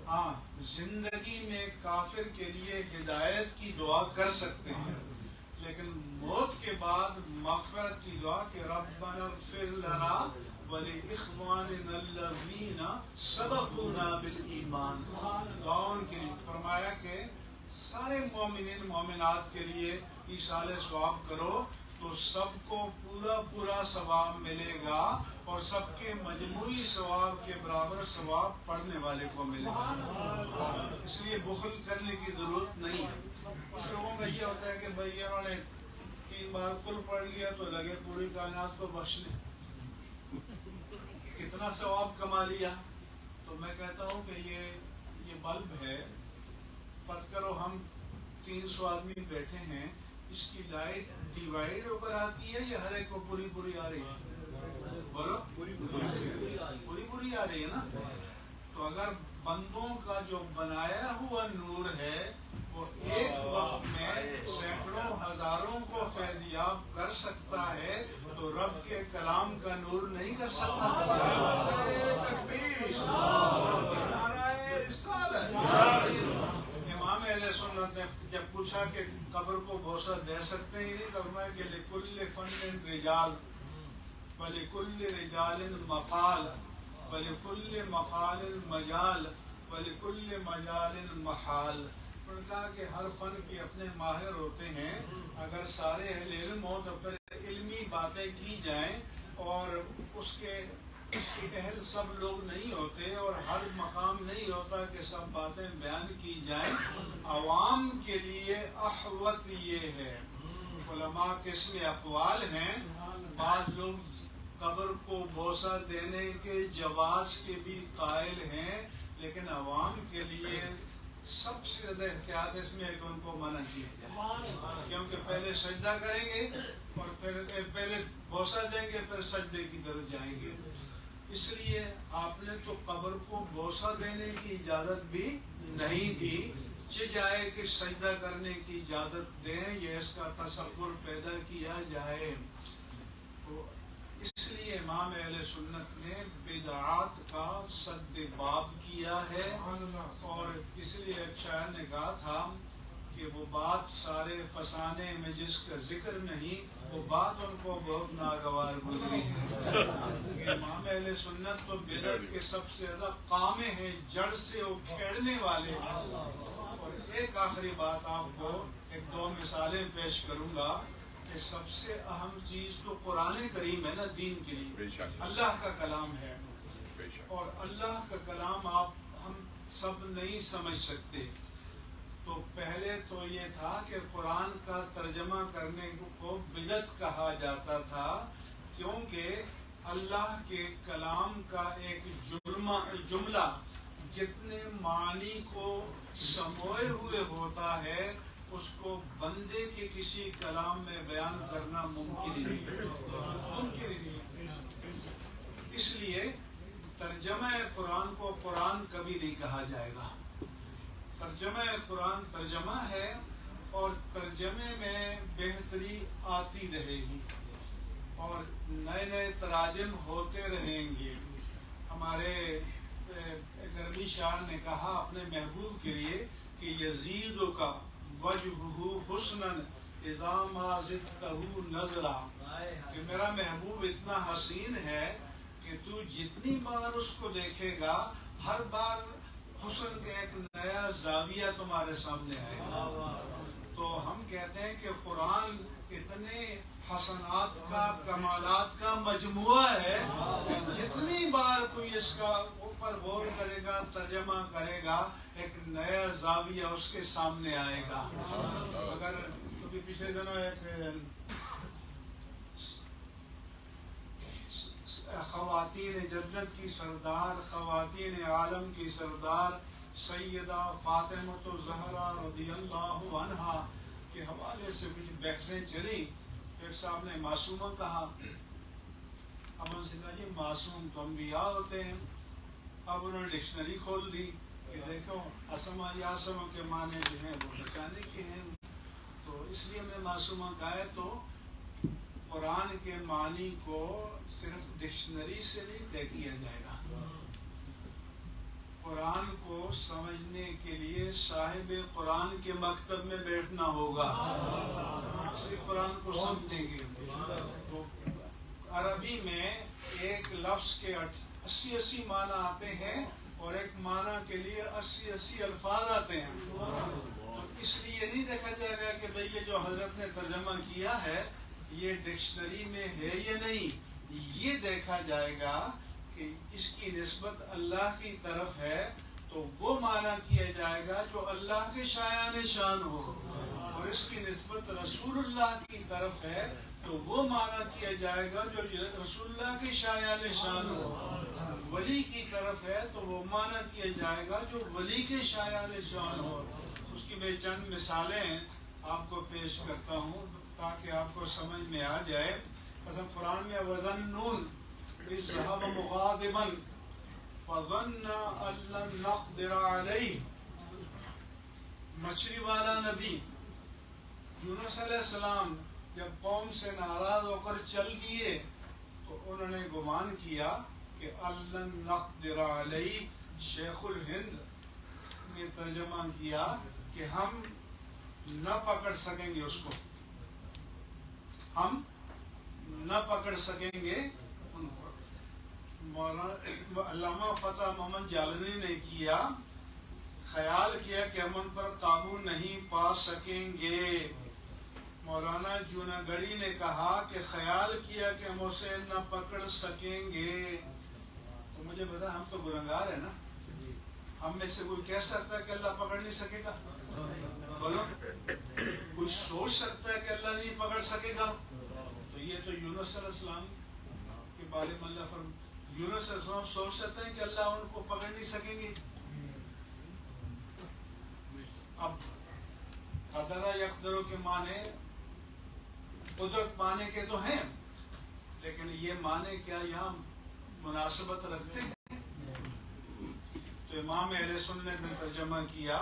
ہاں، زندگی میں کافر کے لیے ہدایت کی دعا کر سکتے ہیں، لیکن موت کے بعد مغفرت کی دعا کہ ربنا اغفر لنا وَلِإِخْوَانِنَا الَّذِينَ سَبَقُونَا بِالْإِيمَانِ. دعاؤں کے لیے فرمایا کہ سارے مومنین مومنات کے لیے ایصال ثواب کرو تو سب کو پورا ثواب ملے گا اور سب کے مجموعی ثواب کے برابر ثواب پڑھنے والے کو ملے گا. اس لیے بخل کرنے کی ضرورت نہیں ہے. کچھ لوگوں کا یہ ہوتا ہے کہ بھائی انہوں نے 3 بار کل پڑھ لیا تو لگے پوری کائنات کو بخشنے، کتنا ثواب کما لیا. تو میں کہتا ہوں کہ یہ بلب ہے، فرض کرو ہم 300 آدمی بیٹھے ہیں، اس کی لائٹ ڈیوائیڈ ہو کر آتی ہے یا ہر ایک کو پوری آ رہی ہے؟ بولو پوری آ رہی ہے نا. تو اگر بندوں کا جو بنایا ہوا نور ہے وہ ایک وقت میں سینکڑوں ہزاروں کو فیضیاب کر سکتا ہے تو رب کے کلام کا نور نہیں کر سکتا؟ امام اہل سنت نے جب پوچھا کہ قبر کو بوسہ دے سکتے ہی نہیں، تو فرمایا کہ لِكُلِّ فَنٍ رِجَالٍ وَلِكُلِّ رِجَالٍ مَقَالٍ وَلِكُلِّ مَقَالٍ مَجَالٍ وَلِكُلِّ مَجَالٍ مَحَالٍ. انہوں نے کہا کہ ہر فن کے اپنے ماہر ہوتے ہیں، اگر سارے اہل علم ہوں تو پھر علمی باتیں کی جائیں، اور اس کے اہل سب لوگ نہیں ہوتے اور ہر مقام نہیں ہوتا کہ سب باتیں بیان کی جائیں. عوام کے لیے احوط یہ ہے. علماء قسم اقوال ہیں، بعض لوگ قبر کو بوسہ دینے کے جواز کے بھی قائل ہیں، لیکن عوام کے لیے سب سے زیادہ احتیاط اس میں ہے کہ ان کو منع کیا جائے، کیونکہ پہلے سجدہ کریں گے اور پھر پہلے بوسہ دیں گے پھر سجدے کی طرف جائیں گے. اس لیے آپ نے تو قبر کو بوسہ دینے کی اجازت بھی نہیں دی، جائے کہ سجدہ کرنے کی اجازت دیں، یہ اس کا تصور پیدا کیا جائے. تو اس لیے امام اہل سنت نے بدعات کا سد باب کیا ہے. اور اس لیے ایک شاعر نے کہا تھا کہ وہ بات سارے فسانے میں جس کا ذکر نہیں، وہ بات ان کو بہت ناگوار گزری ہے. امام اہل سنت تو بدعت کے سب سے زیادہ قامع ہیں، جڑ سے وہ کھیڑنے والے ہیں. اور ایک آخری بات آپ کو 1-2 مثالیں پیش کروں گا کہ سب سے اہم چیز تو قرآن کریم ہے نا دین کے لیے، اللہ کا کلام ہے، اور اللہ کا کلام ہم سب نہیں سمجھ سکتے. تو پہلے تو یہ تھا کہ قرآن کا ترجمہ کرنے کو بدعت کہا جاتا تھا، کیونکہ اللہ کے کلام کا ایک جملہ جتنے معنی کو سموئے ہوئے ہوتا ہے اس کو بندے کے کسی کلام میں بیان کرنا ممکن ہی نہیں. اس لیے ترجمہ قرآن کو قرآن کبھی نہیں کہا جائے گا. ترجمہ قرآن ترجمہ ہے، اور ترجمے میں بہتری آتی رہے گی اور نئے تراجم ہوتے رہیں گے. ہمارے گرمی شاعر نے کہا اپنے محبوب کے لیے کہ یزید کا وجہہ حسنا اذا ما زدتہ نظرا، کہ میرا محبوب اتنا حسین ہے کہ تو جتنی بار اس کو دیکھے گا ہر بار حسن کا ایک نیا زاویہ تمہارے سامنے آئے گا. تو ہم کہتے ہیں کہ قرآن اتنے حسنات کا کمالات کا مجموعہ ہے، جتنی بار کوئی اس کا اوپر غور کرے گا ترجمہ کرے گا ایک نیا زاویہ اس کے سامنے آئے گا. اگر کبھی پچھلے دنوں ایک خواتین جنت کی سردار، خواتین عالم کی سردار سیدہ فاطمہ الزہرا رضی اللہ عنہا کے حوالے سے کچھ بحثیں چلی. ایک صاحب نے معصومہ کہا، امن سے کہا جی معصوم تو انبیاء ہوتے ہیں. اب انہوں نے ڈکشنری کھول دی کہ دیکھو اسما یاسم کے معنی جو ہیں وہ بچانے کے ہیں. تو اس لیے ہم نے معصومہ کہا ہے. تو قرآن کے معنی کو صرف ڈکشنری سے نہیں طے کیا جائے گا. قرآن کو سمجھنے کے لیے صاحب قرآن کے مکتب میں بیٹھنا ہوگا، اس لیے قرآن کو سمجھیں گے. تو عربی میں ایک لفظ کے 80 معنی آتے ہیں اور ایک معنی کے لیے 80 الفاظ آتے ہیں. تو اس لیے نہیں دیکھا جائے گا کہ بھئی یہ جو حضرت نے ترجمہ کیا ہے یہ ڈکشنری میں ہے یا نہیں. یہ دیکھا جائے گا کہ اس کی نسبت اللہ کی طرف ہے تو وہ معنی کیا جائے گا جو اللہ کے شایان شان ہو, اور اس کی نسبت رسول اللہ کی طرف ہے تو وہ معنی کیا جائے گا جو رسول اللہ کے شایان شان ہو. ولی کی طرف ہے تو وہ معنی کیا جائے گا جو ولی کے شایان شان ہو. اس کی میں چند مثالیں آپ کو پیش کرتا ہوں تاکہ آپ کو سمجھ میں آ جائے. مثلا قرآن میں وَظَنُّونَ إِذْ ذَهَبَ مُغَاضِبًا فَظَنَّ أَن لَّن نَّقْدِرَ عَلَيْهِ. مچھلی والا نبی یونس علیہ السلام جب قوم سے ناراض ہو کر چل دیے تو انہوں نے گمان کیا کہ لن نقدر علیہ. شیخ الہند نے ترجمہ کیا کہ ہم نہ پکڑ سکیں گے اس کو, ہم نہ پکڑ سکیں گے ان کو. مولانا علامہ فتح محمد جالنی نے کیا خیال کیا کہ ہم ان پر قابو نہیں پا سکیں گے. مولانا جوناگڑھی نے کہا کہ خیال کیا کہ ہم اسے نہ پکڑ سکیں گے. تو مجھے بتا ہم تو گنہگار ہیں نا, ہم میں سے کوئی کہہ سکتا ہے کہ اللہ پکڑ نہیں سکے گا؟ بولو, کوئی سوچ سکتا ہے کہ اللہ نہیں پکڑ سکے گا؟ تو یہ تو یونس علیہ السلام کے بارے میں اللہ فرماتا ہے. یونس علیہ السلام سوچ سکتے ہیں کہ اللہ ان کو پکڑ نہیں سکیں گے؟ اب قدرہ یقدروں کے معنی قدرت معنی کے تو ہیں, لیکن یہ معنی کیا یہاں مناسبت رکھتے ہیں؟ تو امام اہل سنت نے ترجمہ کیا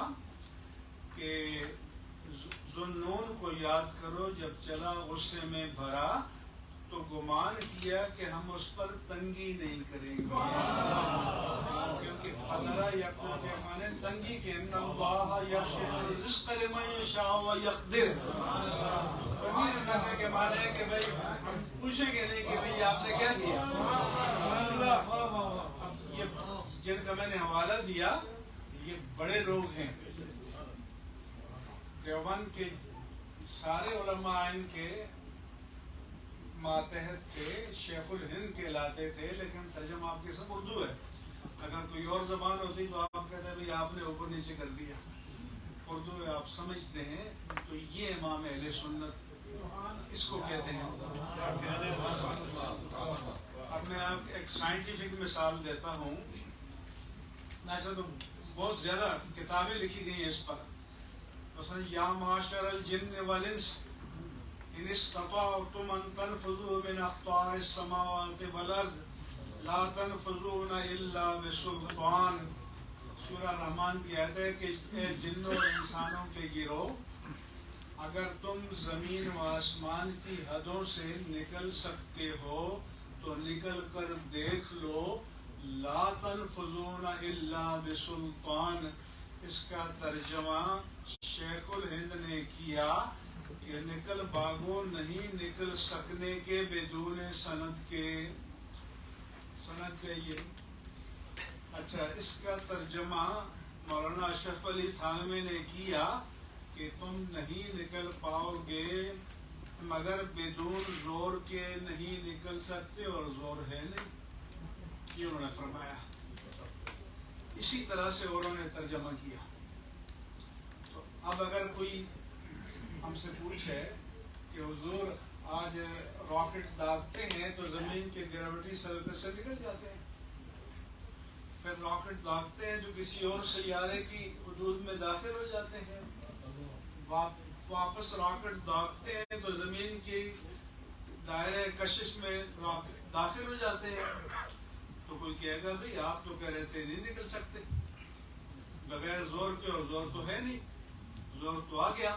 کہ ذُنُّون کو یاد کرو جب چلا غصے میں بھرا تو گمان کیا کہ ہم اس پر تنگی نہیں کریں گے, کیونکہ قدرہ یقدر کے معنی تنگی کے ان اللہ یبسط الرزق لمن یشاء ویقدر. تنگی نہ کرنے کے معنی ہے کہ بھئی ہم پوچھیں گے نہیں کہ بھئی آپ نے کیا کیا. اب یہ جن کا میں نے حوالہ دیا یہ بڑے لوگ ہیں, دیوبند کے سارے علماء ان کے ماتحت تھے, شیخ الہند کہلاتے تھے, لیکن ترجمہ آپ کے سب اردو ہے. اگر کوئی اور زبان ہوتی تو آپ کہتے ہیں بھئی آپ نے اوپر نیچے کر دیا. اردو آپ سمجھتے ہیں تو یہ امام اہل سنت اس کو کہتے ہیں. اب میں آپ ایک سائنٹیفک مثال دیتا ہوں. ایسا تو بہت زیادہ کتابیں لکھی گئی ہیں اس پر. مثلا یا معاشر الجن والانس ان استطعتم ان تنفذوا من اقطار السماوات والارض لا تنفذون الا بسلطان. سورہ رحمان کی آیت ہے کہ اے جنوں اور انسانوں کے گروہ, اگر تم زمین و آسمان کی حدوں سے نکل سکتے ہو تو نکل کر دیکھ لو. لا تنفذون الا بسلطان. اس کا ترجمہ شیخ الہند نے کیا کہ نکل باغوں نہیں نکل سکنے کے بدون سند کے. سند چاہیے. اچھا, اس کا ترجمہ مولانا اشرف علی تھانوی نے کیا کہ تم نہیں نکل پاؤ گے مگر بدون زور کے نہیں نکل سکتے, اور زور ہے نہیں, یہ انہوں نے فرمایا. اسی طرح سے انہوں نے ترجمہ کیا. تو اب اگر کوئی ہم سے پوچھے کہ حضور آج راکٹ داغتے ہیں تو زمین کے گریوٹی سرفیس سے نکل جاتے ہیں, پھر راکٹ داغتے ہیں جو کسی اور سیارے کی حدود میں داخل ہو جاتے ہیں, واپس راکٹ داغتے ہیں تو زمین کی دائرہ کشش میں راکٹ داخل ہو جاتے ہیں. تو کوئی کہے گا بھئی آپ تو کہہ رہے تھے نہیں نکل سکتے بغیر زور کے, اور زور تو ہے نہیں, زور تو آ گیا.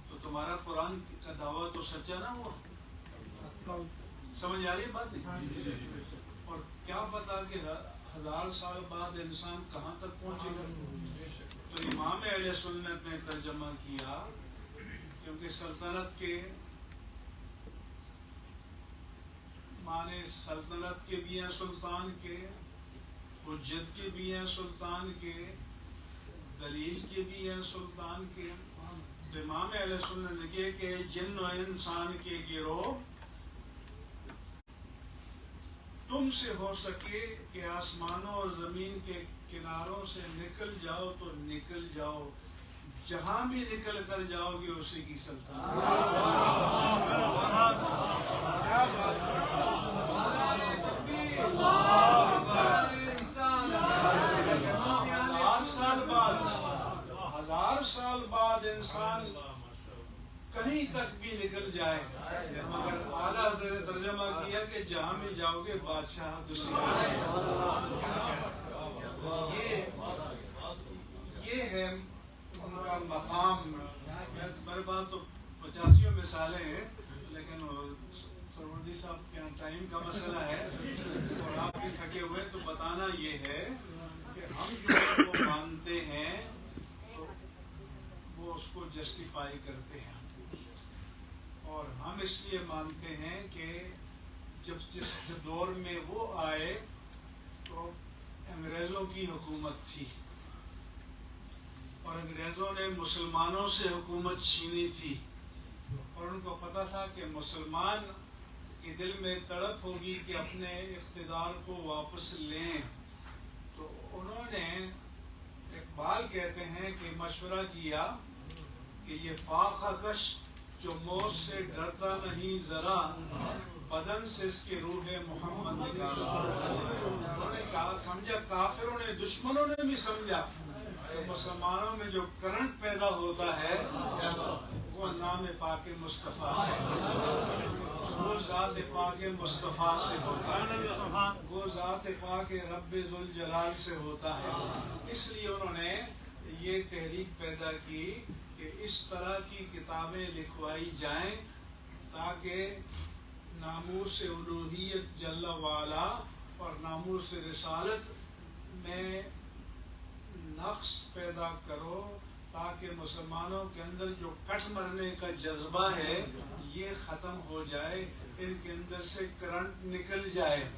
تو تمہارا قرآن کا دعویٰ تو سچا نہ ہوا. سمجھ آ رہی ہے بات نہیں؟ اور کیا پتا کہ 1000 سال بعد انسان کہاں تک پہنچے گا. تو امام اہل سنت نے ترجمہ کیا کیونکہ سلطنت کے معنی سلطنت کے بھی ہیں سلطان کے، حجت کے بھی ہیں سلطان کے، دلیل کے بھی ہیں سلطان کے۔ امام اہل سنت نے کہا کہ جن و انسان کے گروہ تم سے ہو سکے کہ آسمانوں اور زمین کے کناروں سے نکل جاؤ تو نکل جاؤ، جہاں بھی نکل کر جاؤ گے اسی کی سلطنت۔ ہزار سال بعد انسان کہیں تک بھی نکل جائے، مگر اعلیٰ ترجمہ کیا کہ جہاں بھی جاؤ گے بادشاہ یہ ہے ان کا مقام۔ میرے پاس تو 85 مثالیں ہیں، لیکن سروردی صاحب کے یہاں ٹائم کا مسئلہ ہے اور آپ بھی تھکے ہوئے، تو بتانا یہ ہے کہ ہم جو کو مانتے ہیں تو وہ اس کو جسٹیفائی کرتے ہیں، اور ہم اس لیے مانتے ہیں کہ جس دور میں وہ آئے تو انگریزوں کی حکومت تھی، اور انگریزوں نے مسلمانوں سے حکومت چھینی تھی، اور ان کو پتا تھا کہ مسلمان کے دل میں تڑپ ہوگی کہ اپنے اقتدار کو واپس لیں، تو انہوں نے، اقبال کہتے ہیں کہ مشورہ کیا کہ یہ فاقہ کش جو موت سے ڈرتا نہیں ذرا، بدن سے اس کی روح محمد نکالا۔ انہوں نے کہا، سمجھا کافروں نے، دشمنوں نے بھی سمجھا کہ مسلمانوں میں جو کرنٹ پیدا ہوتا ہے وہ نام پاک مصطفیٰ سے، وہ ذات پاک مصطفیٰ سے ہوتا ہے، وہ ذات پاک رب ذوالجلال سے ہوتا ہے۔ اس لیے انہوں نے یہ تحریک پیدا کی کہ اس طرح کی کتابیں لکھوائی جائیں تاکہ ناموس الوہیت جل وعلا اور ناموس رسالت میں نقص پیدا کرو، تاکہ مسلمانوں کے اندر جو کٹ مرنے کا جذبہ ہے یہ ختم ہو جائے، ان کے اندر سے کرنٹ نکل جائے۔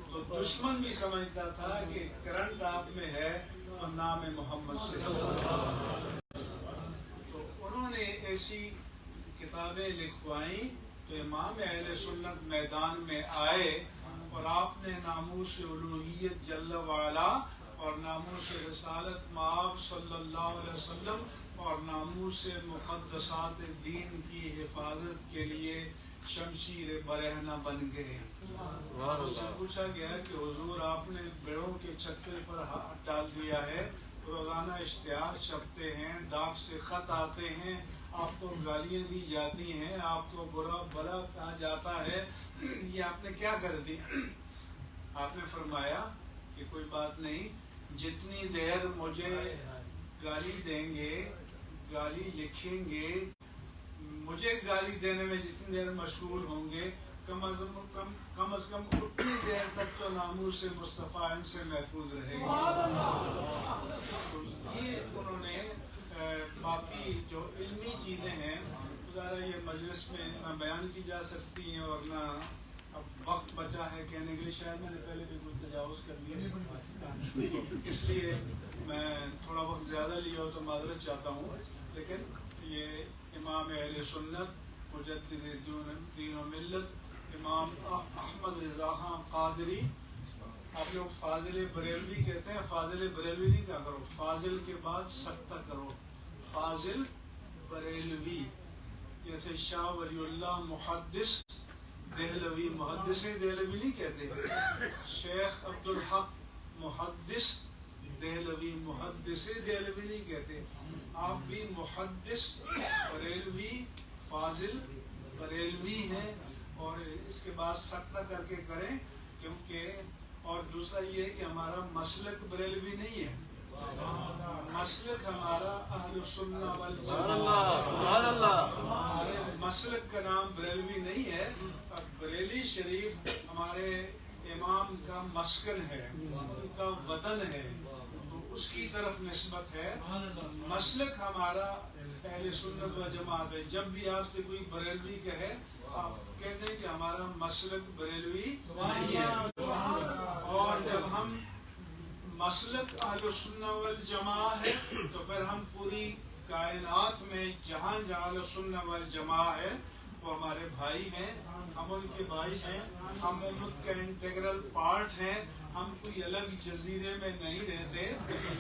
تو دشمن بھی سمجھتا تھا کہ کرنٹ آپ میں ہے تو نام محمد سے۔ تو انہوں نے ایسی کتابیں لکھوائیں، تو امام اہل سنت میدان میں آئے اور آپ نے ناموس الوہیت جل وعلا اور ناموس رسالت مآب صلی اللہ علیہ وسلم اور ناموس مقدسات دین کی حفاظت کے لیے شمشیر برہنہ بن گئے۔ ان سے پوچھا گیا کہ حضور آپ نے بیڑوں کے چھتے پر ہاتھ ڈال دیا ہے، روزانہ اشتہار چھپتے ہیں، ڈاک سے خط آتے ہیں، آپ کو گالیاں دی جاتی ہیں، آپ کو برا بھلا کہا جاتا ہے، یہ آپ نے کیا کر دیا؟ آپ نے فرمایا کہ کوئی بات نہیں، جتنی دیر مجھے گالی دیں گے، گالی لکھیں گے، مجھے گالی دینے میں جتنی دیر مشغول ہوں گے، کم از کم اتنی دیر تک تو ناموس مصطفیٰ ان سے محفوظ رہے گا۔ یہ انہوں نے باقی جو علمی چیزیں ہیں ذرا یہ مجلس میں نہ بیان کی جا سکتی ہیں، اور نہ اب وقت بچا ہے کہنے کے لیے، شاید میں نے پہلے بھی کچھ تجاوز کر لیا، اس لیے میں تھوڑا وقت زیادہ لیا ہو تو معذرت چاہتا ہوں۔ لیکن یہ امام اہل سنت مجدد دین و ملت امام احمد رضا خان قادری، آپ لوگ فاضل بریلوی کہتے ہیں، فاضل بریلوی نہیں کہا کرو، فاضل کے بعد سکتہ کرو، فاضل بریلوی، جیسے شاہ ولی اللہ محدث دہلوی، محدث دہلوی نہیں کہتے، شیخ عبدالحق محدث دہلوی، محدث دہلوی نہیں کہتے، آپ بھی محدث بریلوی فاضل بریلوی ہیں، اور اس کے بعد سکتہ کر کے کریں، کیونکہ اور دوسرا یہ ہے کہ ہمارا مسلک بریلوی نہیں ہے، مسلک ہمارا اہل سنہ والجماعہ، ہمارے مسلک کا نام بریلوی نہیں ہے، بریلی شریف ہمارے امام کا مسکن ہے، ان کا وطن ہے، تو اس کی طرف نسبت ہے۔ مسلک ہمارا اہل سنت و جماعت ہے. جب بھی آپ سے کوئی بریلوی کہے آپ کہتے ہیں کہ ہمارا مسلک بریلوی نہیں ہے. اور جب ہم مسلک اہل سنت والجماعت ہے تو پھر ہم پوری کائنات میں جہاں جہاں اہل سنت والجماعت ہے وہ ہمارے بھائی ہیں, ہم ان کے بھائی ہیں, ہم امت کا انٹیگرل پارٹ ہیں. ہم کوئی الگ جزیرے میں نہیں رہتے.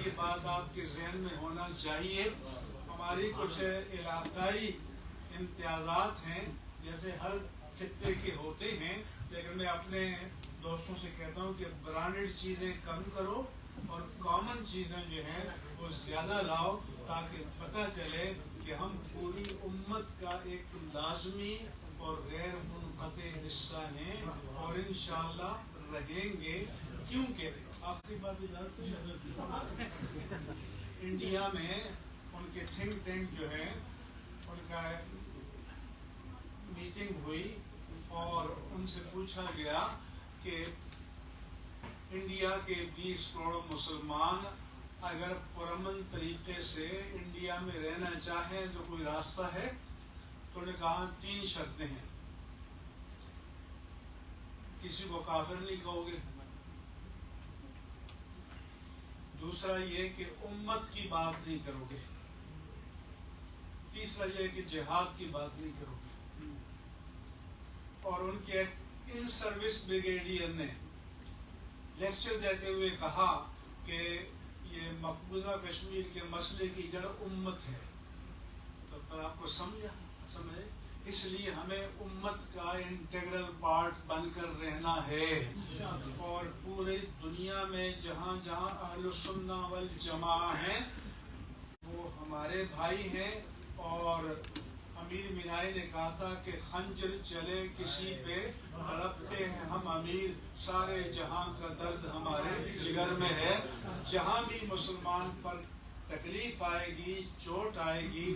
یہ بات آپ کے ذہن میں ہونا چاہیے. ہماری کچھ علاقائی امتیازات ہیں جیسے ہر خطے کے ہوتے ہیں, لیکن میں اپنے دوستوں سے کہتا ہوں کہ برانڈڈ چیزیں کم کرو اور کامن چیزیں جو ہیں وہ زیادہ لاؤ تاکہ پتہ چلے کہ ہم پوری امت کا ایک لازمی اور غیر منقطع حصہ ہیں اور انشاءاللہ رہیں گے. کیونکہ آخری بات انڈیا میں ان کے تھنک ٹینک جو ہے ان کا میٹنگ ہوئی اور ان سے پوچھا گیا کہ انڈیا کے 20 کروڑ مسلمان اگر پرامن طریقے سے انڈیا میں رہنا چاہیں تو کوئی راستہ ہے؟ تو انہوں نے کہا 3 شرطیں ہیں. کسی کو کافر نہیں کہو گے, دوسرا یہ کہ امت کی بات نہیں کرو گے, تیسرا یہ کہ جہاد کی بات نہیں کرو گے. اور ان کے ان سروس بریگیڈیئر نے لیکچر دیتے ہوئے کہا کہ یہ مقبوضہ کشمیر کے مسئلے کی جڑ امت ہے. تو پھر آپ کو سمجھے اس لیے ہمیں امت کا انٹیگرل پارٹ بن کر رہنا ہے اور پورے دنیا میں جہاں جہاں اہل سنت والجماعت ہیں وہ ہمارے بھائی ہیں. اور امیر مینائی نے کہا تھا کہ خنجر چلے کسی پہ تڑپتے ہیں ہم امیر, سارے جہاں کا درد ہمارے جگر میں ہے. جہاں بھی مسلمان پر تکلیف آئے گی, چوٹ آئے گی,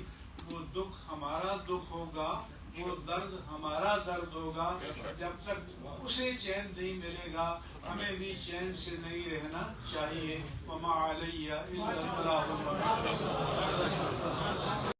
وہ دکھ ہمارا دکھ ہوگا, وہ درد ہمارا درد ہوگا. جب تک اسے چین نہیں ملے گا ہمیں بھی چین سے نہیں رہنا چاہیے. وما علیہ الا البلاغ.